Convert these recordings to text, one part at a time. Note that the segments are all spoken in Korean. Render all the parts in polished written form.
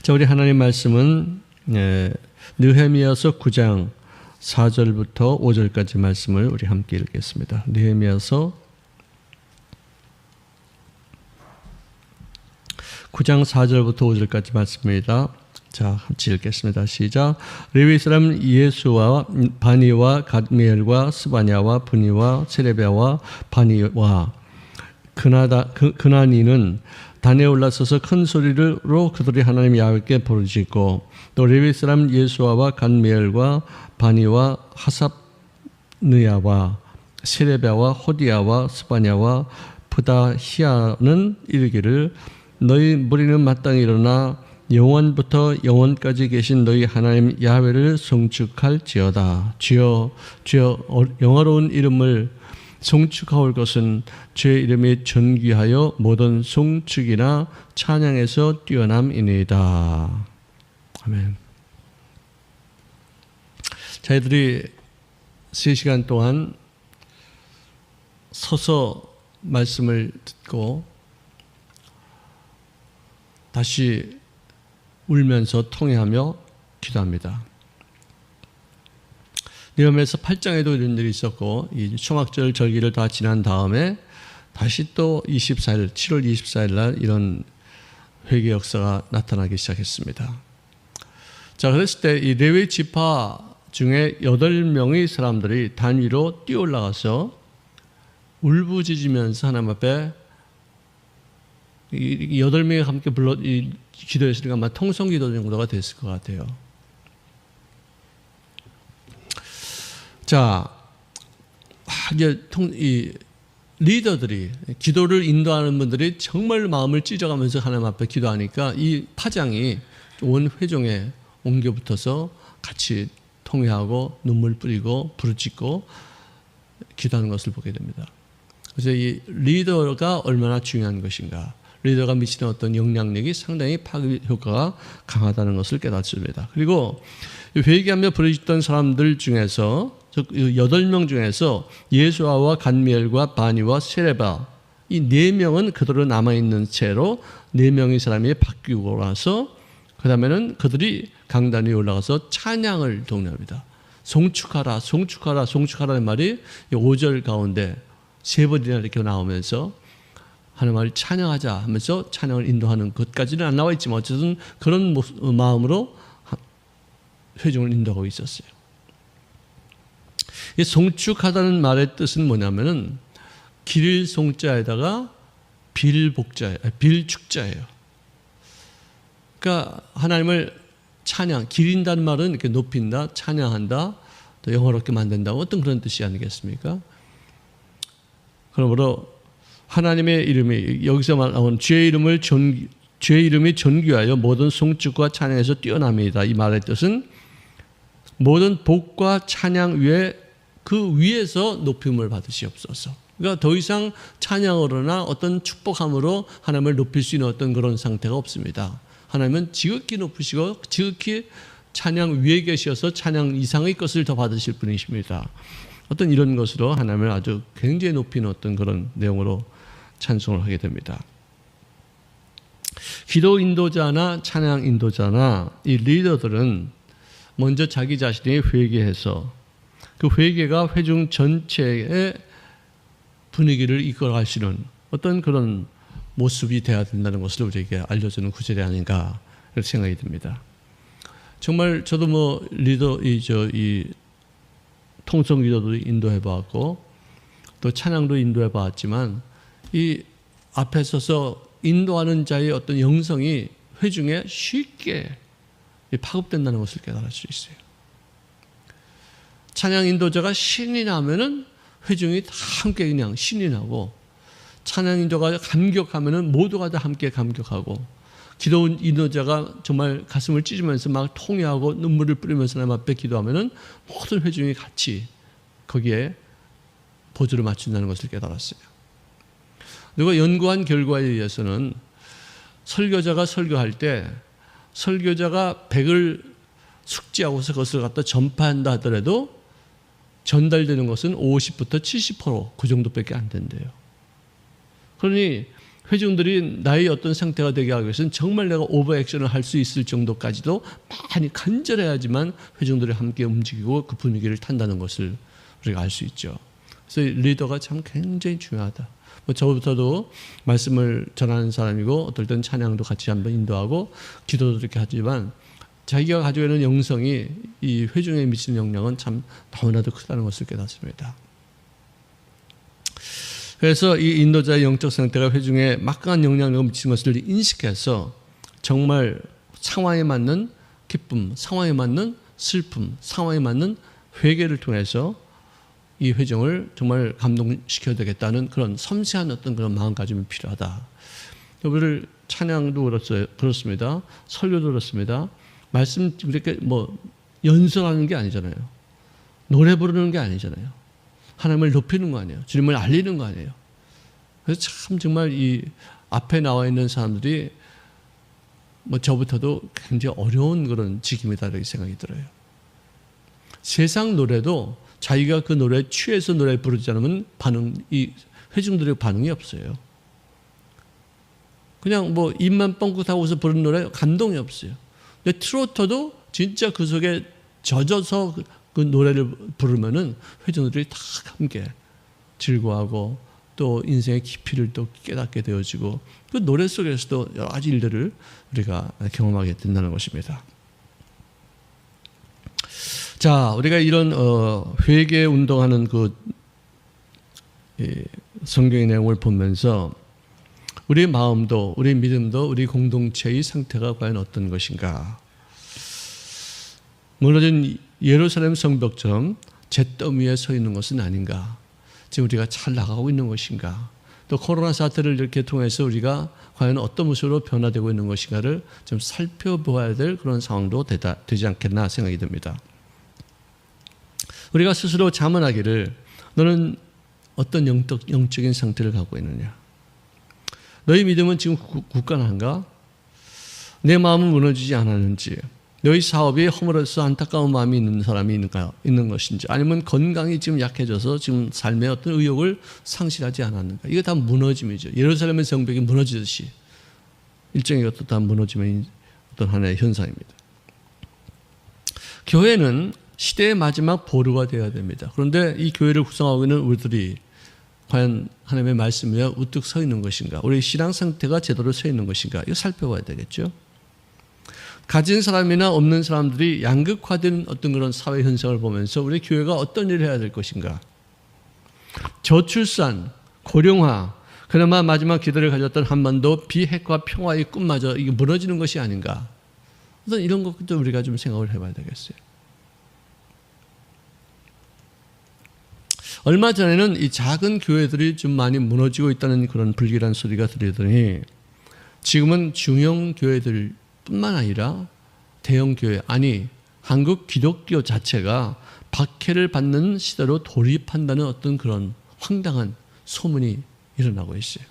자, 우리 하나님 말씀은 느헤미야서 9장 4절부터 5절까지 말씀을 우리 함께 읽겠습니다. 느헤미야서 9장 4절부터 5절까지 말씀입니다. 자, 같이 읽겠습니다. 시작. 레위 사람 예수와 바니와 갓미엘과 스바냐와 분이와 세레비아와 바니와 그나니는 단에 올라서서 큰 소리로 그들이 하나님 야훼께 부르짖고, 또 레위 사람 예수아와 갓미엘과 바니와 하삽느야와 세레비아와 호디야와 스바냐와 프다히아는 이르기를, 너희 무리는 마땅히 일어나 영원부터 영원까지 계신 너희 하나님 야훼를 송축할지어다. 주여, 주여, 영화로운 이름을 송축하올 것은 주의 이름이 존귀하여 모든 송축이나 찬양에서 뛰어남이니이다. 아멘. 저희들이 3시간 동안 서서 말씀을 듣고 다시 울면서 통회하며 기도합니다. 느헤미야서 8장에도 이런 일이 있었고, 이 초막절 절기를 다 지난 다음에 다시 또 7월 24일 날 이런 회개 역사가 나타나기 시작했습니다. 자, 그랬을 때 이 레위 지파 중에 8명의 사람들이 단위로 뛰어 올라가서 울부짖으면서 하나님 앞에 8명이 함께 기도했으니까 아마 통성기도 정도가 됐을 것 같아요. 자, 이제 이 리더들이, 기도를 인도하는 분들이 정말 마음을 찢어가면서 하나님 앞에 기도하니까 이 파장이 온 회중에 옮겨 붙어서 같이 통회하고 눈물 뿌리고 부르짖고 기도하는 것을 보게 됩니다. 그래서 이 리더가 얼마나 중요한 것인가, 리더가 미치는 어떤 영향력이 상당히 파급 효과가 강하다는 것을 깨닫습니다. 그리고 회개하며 부르짖던 사람들 중에서, 즉 8명 중에서 예수아와 갓미엘과 바니와 세레바, 이 4명은 그대로 남아있는 채로 4명의 사람이 바뀌고 나서 그 다음에는 그들이 강단 위에 올라가서 찬양을 독려합니다. 송축하라, 송축하라, 송축하라는 말이 5절 가운데 3번이나 이렇게 나오면서 하나님을 찬양하자 하면서 찬양을 인도하는 것까지는 안 나와 있지만 어쨌든 그런 마음으로 회중을 인도하고 있었어요. 이 송축하다는 말의 뜻은 뭐냐면은 길 송자에다가 빌축자예요. 그러니까 하나님을 찬양, 기린다는 말은 이렇게 높인다, 찬양한다, 또 영화롭게 만든다, 어떤 그런 뜻이 아니겠습니까? 그러므로 하나님의 이름이, 여기서 나온 주의 이름이 존귀하여 모든 송축과 찬양에서 뛰어납니다. 이 말의 뜻은 모든 복과 찬양 위에, 그 위에서 높임을 받으시옵소서. 그러니까 더 이상 찬양으로나 어떤 축복함으로 하나님을 높일 수 있는 어떤 그런 상태가 없습니다. 하나님은 지극히 높으시고 지극히 찬양 위에 계셔서 찬양 이상의 것을 더 받으실 분이십니다. 어떤 이런 것으로 하나님을 아주 굉장히 높이는 어떤 그런 내용으로 찬송을 하게 됩니다. 기도 인도자나 찬양 인도자나 이 리더들은 먼저 자기 자신이 회개해서 그 회개가 회중 전체의 분위기를 이끌어갈 수 있는 어떤 그런 모습이 되어야 된다는 것을 우리에게 알려주는 구절이 아닌가 이렇게 생각이 듭니다. 정말 저도 이 통성기도도 인도해 봤고 또 찬양도 인도해 봤지만 이 앞에 서서 인도하는 자의 어떤 영성이 회중에 쉽게 파급된다는 것을 깨달을 수 있어요. 찬양 인도자가 신이 나면은 회중이 다 함께 그냥 신이 나고, 찬양 인도가 감격하면은 모두가 다 함께 감격하고, 기도 인도자가 정말 가슴을 찢으면서 막 통회하고 눈물을 뿌리면서 하나님 앞에 기도하면은 모든 회중이 같이 거기에 보조를 맞춘다는 것을 깨달았어요. 그리고 연구한 결과에 의해서는 설교자가 설교할 때 설교자가 100을 숙지하고서 그것을 갖다 전파한다 하더라도 전달되는 것은 50부터 70%, 그 정도밖에 안 된대요. 그러니 회중들이 나의 어떤 상태가 되게 하기 위해서는 정말 내가 오버 액션을 할 수 있을 정도까지도 많이 간절해야지만 회중들이 함께 움직이고 그 분위기를 탄다는 것을 우리가 알 수 있죠. 그래서 리더가 참 굉장히 중요하다. 저부터도 말씀을 전하는 사람이고 어떨 땐 찬양도 같이 한번 인도하고 기도도 이렇게 하지만 자기가 가지고 있는 영성이 이 회중에 미치는 영향은 참 너무나도 크다는 것을 깨닫습니다. 그래서 이 인도자의 영적 상태가 회중에 막강한 영향력을 미치는 것을 인식해서 정말 상황에 맞는 기쁨, 상황에 맞는 슬픔, 상황에 맞는 회개를 통해서 이 회중을 정말 감동시켜야 되겠다는 그런 섬세한 어떤 그런 마음가짐이 필요하다. 우리를 찬양도 그렇습니다. 설교도 그렇습니다. 말씀 이렇게 연설하는 게 아니잖아요. 노래 부르는 게 아니잖아요. 하나님을 높이는 거 아니에요. 주님을 알리는 거 아니에요. 그래서 참 정말 이 앞에 나와 있는 사람들이 저부터도 굉장히 어려운 그런 직임이다 이렇게 생각이 들어요. 세상 노래도 자기가 그 노래에 취해서 노래 부르지 않으면 이 회중들의 반응이 없어요. 그냥 입만 뻥긋하고서 부르는 노래 감동이 없어요. 근데 트로트도 진짜 그 속에 젖어서 그 노래를 부르면은 회중들이 다 함께 즐거워하고 또 인생의 깊이를 또 깨닫게 되어지고 그 노래 속에서도 여러 가지 일들을 우리가 경험하게 된다는 것입니다. 자, 우리가 이런 회개 운동하는 그 성경의 내용을 보면서 우리 마음도 우리 믿음도 우리 공동체의 상태가 과연 어떤 것인가? 무너진 예루살렘 성벽처럼 잿더미 위에 서 있는 것은 아닌가? 지금 우리가 잘 나가고 있는 것인가? 또 코로나 사태를 이렇게 통해서 우리가 과연 어떤 모습으로 변화되고 있는 것인가를 좀 살펴보아야 될 그런 상황도 되지 않겠나 생각이 듭니다. 우리가 스스로 자문하기를 너는 어떤 영적인 상태를 갖고 있느냐? 너희 믿음은 지금 굳건한가? 내 마음은 무너지지 않았는지, 너희 사업이 허물어서 안타까운 마음이 있는 사람이 있는 것인지, 아니면 건강이 지금 약해져서 지금 삶의 어떤 의욕을 상실하지 않았는가? 이게 다 무너짐이죠. 예루살렘의 성벽이 무너지듯이 일종의 어떤 무너짐의 어떤 하나의 현상입니다. 교회는 시대의 마지막 보루가 되어야 됩니다. 그런데 이 교회를 구성하고 있는 우리들이 과연 하나님의 말씀 위에 우뚝 서 있는 것인가? 우리 신앙 상태가 제대로 서 있는 것인가? 이거 살펴봐야 되겠죠. 가진 사람이나 없는 사람들이 양극화된 어떤 그런 사회 현상을 보면서 우리 교회가 어떤 일을 해야 될 것인가? 저출산, 고령화, 그나마 마지막 기대를 가졌던 한반도 비핵화 평화의 꿈마저 이게 무너지는 것이 아닌가? 어떤 이런 것도 우리가 좀 생각을 해봐야 되겠어요. 얼마 전에는 이 작은 교회들이 좀 많이 무너지고 있다는 그런 불길한 소리가 들리더니 지금은 중형 교회들 뿐만 아니라 대형 교회, 아니 한국 기독교 자체가 박해를 받는 시대로 돌입한다는 어떤 그런 황당한 소문이 일어나고 있어요.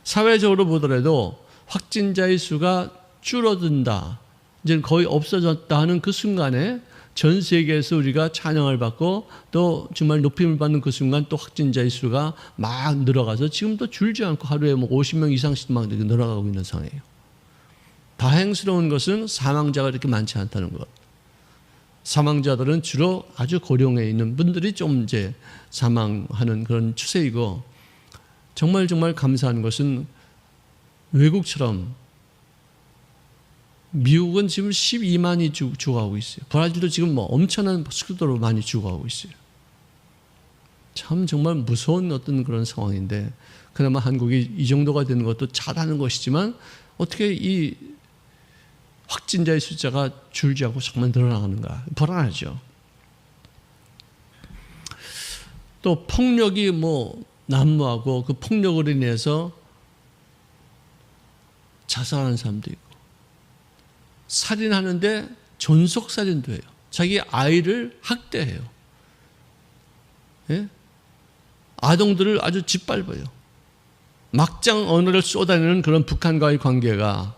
사회적으로 보더라도 확진자의 수가 줄어든다, 이제 거의 없어졌다 하는 그 순간에 전 세계에서 우리가 찬양을 받고 또 정말 높임을 받는 그 순간 또 확진자의 수가 막 늘어가서 지금도 줄지 않고 하루에 50명 이상씩 막 늘어가고 있는 상황이에요. 다행스러운 것은 사망자가 이렇게 많지 않다는 것. 사망자들은 주로 아주 고령에 있는 분들이 좀 이제 사망하는 그런 추세이고, 정말 감사한 것은 외국처럼 미국은 지금 12만이 죽어가고 있어요. 브라질도 지금 엄청난 속도로 많이 죽어가고 있어요. 참 정말 무서운 어떤 그런 상황인데, 그나마 한국이 이 정도가 되는 것도 잘하는 것이지만 어떻게 이 확진자의 숫자가 줄지 않고 정말 늘어나가는가? 불안하죠. 또 폭력이 난무하고 그 폭력으로 인해서 자살하는 사람도 있고, 살인하는데 존속살인도 해요. 자기 아이를 학대해요. 예? 아동들을 아주 짓밟아요. 막장 언어를 쏟아내는 그런 북한과의 관계가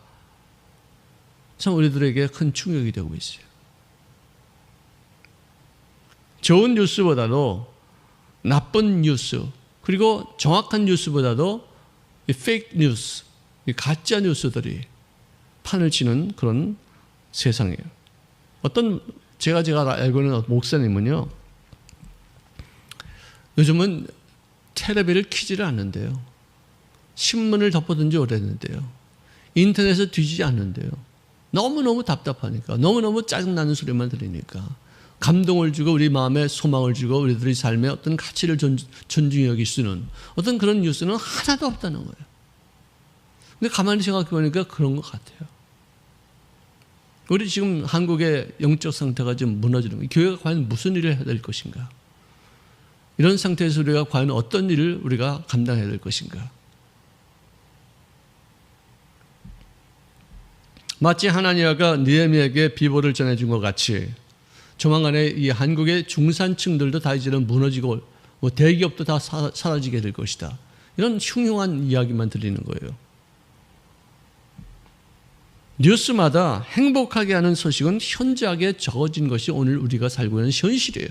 참 우리들에게 큰 충격이 되고 있어요. 좋은 뉴스보다도 나쁜 뉴스, 그리고 정확한 뉴스보다도 이 페이크 뉴스, 이 가짜 뉴스들이 판을 치는 그런 세상이에요. 제가 알고 있는 목사님은요, 요즘은 텔레비를 켜지를 않는데요. 신문을 덮어둔 지 오래됐는데요. 인터넷을 뒤지지 않는데요. 너무너무 답답하니까, 너무너무 짜증나는 소리만 들리니까, 감동을 주고 우리 마음에 소망을 주고 우리들의 삶에 어떤 가치를 존중히 여길 수 있는 어떤 그런 뉴스는 하나도 없다는 거예요. 근데 가만히 생각해 보니까 그런 것 같아요. 우리 지금 한국의 영적 상태가 좀 무너지는 거예요. 교회가 과연 무슨 일을 해야 될 것인가? 이런 상태에서 우리가 과연 어떤 일을 우리가 감당해야 될 것인가? 마치 하나니아가 느헤미야에게 비보를 전해준 것 같이 조만간에 이 한국의 중산층들도 다 이제는 무너지고 대기업도 다 사라지게 될 것이다. 이런 흉흉한 이야기만 들리는 거예요. 뉴스마다 행복하게 하는 소식은 현저하게 적어진 것이 오늘 우리가 살고 있는 현실이에요.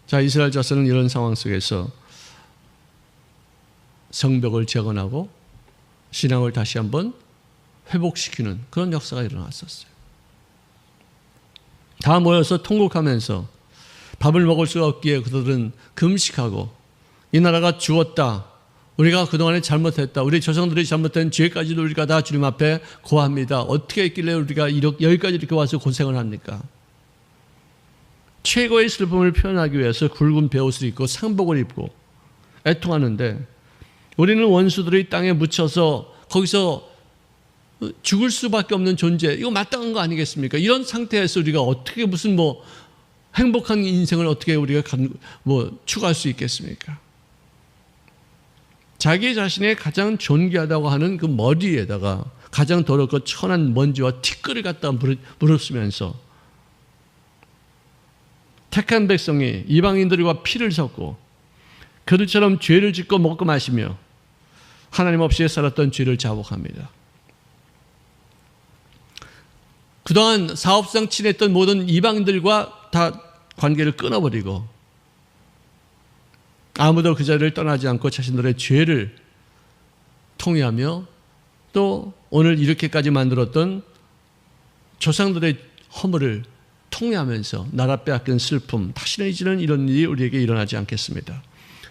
자, 이스라엘 자손은 이런 상황 속에서 성벽을 재건하고 신앙을 다시 한번 회복시키는 그런 역사가 일어났었어요. 다 모여서 통곡하면서 밥을 먹을 수가 없기에 그들은 금식하고 이 나라가 죽었다. 우리가 그동안에 잘못했다. 우리 조상들이 잘못된 죄까지도 우리가 다 주님 앞에 고합니다. 어떻게 했길래 우리가 여기까지 이렇게 와서 고생을 합니까? 최고의 슬픔을 표현하기 위해서 굵은 베옷을 입고 상복을 입고 애통하는데 우리는 원수들의 땅에 묻혀서 거기서 죽을 수밖에 없는 존재, 이거 마땅한 거 아니겠습니까? 이런 상태에서 우리가 어떻게 무슨 행복한 인생을 어떻게 우리가 추구할 수 있겠습니까? 자기 자신의 가장 존귀하다고 하는 그 머리에다가 가장 더럽고 천한 먼지와 티끌을 갖다 물었으면서 택한 백성이 이방인들과 피를 섞고 그들처럼 죄를 짓고 먹고 마시며 하나님 없이 살았던 죄를 자복합니다. 그동안 사업상 친했던 모든 이방인들과 다 관계를 끊어버리고 아무도 그 자리를 떠나지 않고 자신들의 죄를 통회하며 또 오늘 이렇게까지 만들었던 조상들의 허물을 통회하면서 나라 빼앗긴 슬픔, 다시는 이제는 이런 일이 우리에게 일어나지 않겠습니다.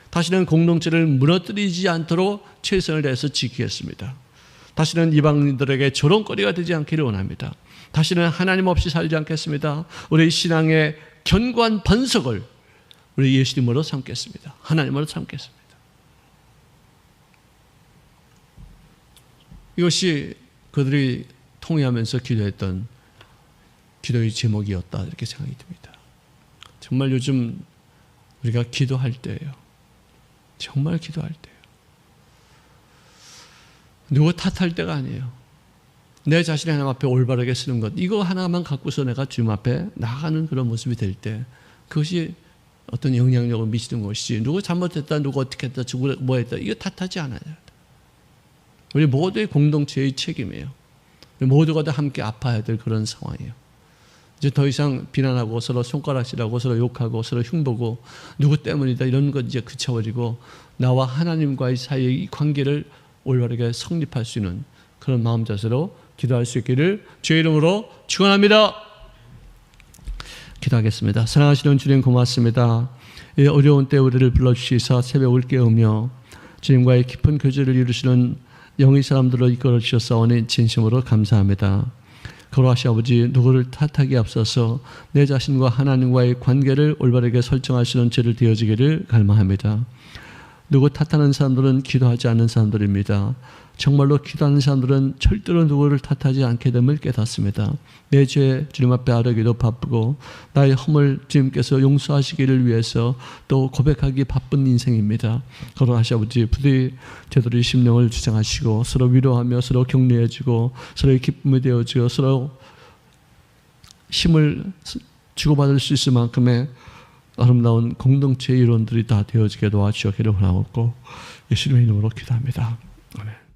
다시는 공동체를 무너뜨리지 않도록 최선을 다해서 지키겠습니다. 다시는 이방인들에게 조롱거리가 되지 않기를 원합니다. 다시는 하나님 없이 살지 않겠습니다. 우리 신앙의 견고한 번석을 우리 예수님으로 삼겠습니다. 하나님으로 삼겠습니다. 이것이 그들이 통회하면서 기도했던 기도의 제목이었다 이렇게 생각이 듭니다. 정말 요즘 우리가 기도할 때예요. 정말 기도할 때예요. 누구 탓할 때가 아니에요. 내 자신이 하나님 앞에 올바르게 쓰는 것, 이거 하나만 갖고서 내가 주님 앞에 나가는 그런 모습이 될 때 그것이 어떤 영향력을 미치는 것이지, 누구 잘못했다, 누구 어떻게 했다, 누구 뭐 했다, 이거 탓하지 않아요. 우리 모두의 공동체의 책임이에요. 우리 모두가 다 함께 아파야 될 그런 상황이에요. 이제 더 이상 비난하고 서로 손가락질하고 서로 욕하고 서로 흉보고 누구 때문이다 이런 것 이제 그쳐버리고 나와 하나님과의 사이의 이 관계를 올바르게 성립할 수 있는 그런 마음 자세로 기도할 수 있기를 주의 이름으로 축원합니다. 기도하겠습니다. 사랑하시는 주님 고맙습니다. 이 어려운 때 우리를 불러주시사 새벽을 깨우며 주님과의 깊은 교제를 이루시는 영의 사람들로 이끌어 주셨사오니 진심으로 감사합니다. 거룩하신 아버지, 누구를 탓하기 앞서서 내 자신과 하나님과의 관계를 올바르게 설정하시는 죄를 되어지기를 갈망합니다. 누구 탓하는 사람들은 기도하지 않는 사람들입니다. 정말로 기도하는 사람들은 절대로 누구를 탓하지 않게 됨을 깨닫습니다. 내 죄 주님 앞에 아뢰기도 바쁘고 나의 허물 주님께서 용서하시기를 위해서 또 고백하기 바쁜 인생입니다. 거룩하신 아버지, 부디 저들의 심령을 주장하시고 서로 위로하며 서로 격려해주고 서로의 기쁨이 되어주고 서로 힘을 주고받을 수 있을 만큼의 아름다운 공동체의 이론들이 다 되어지게 도와주시기를 원하옵고 예수님의 이름으로 기도합니다. 아멘.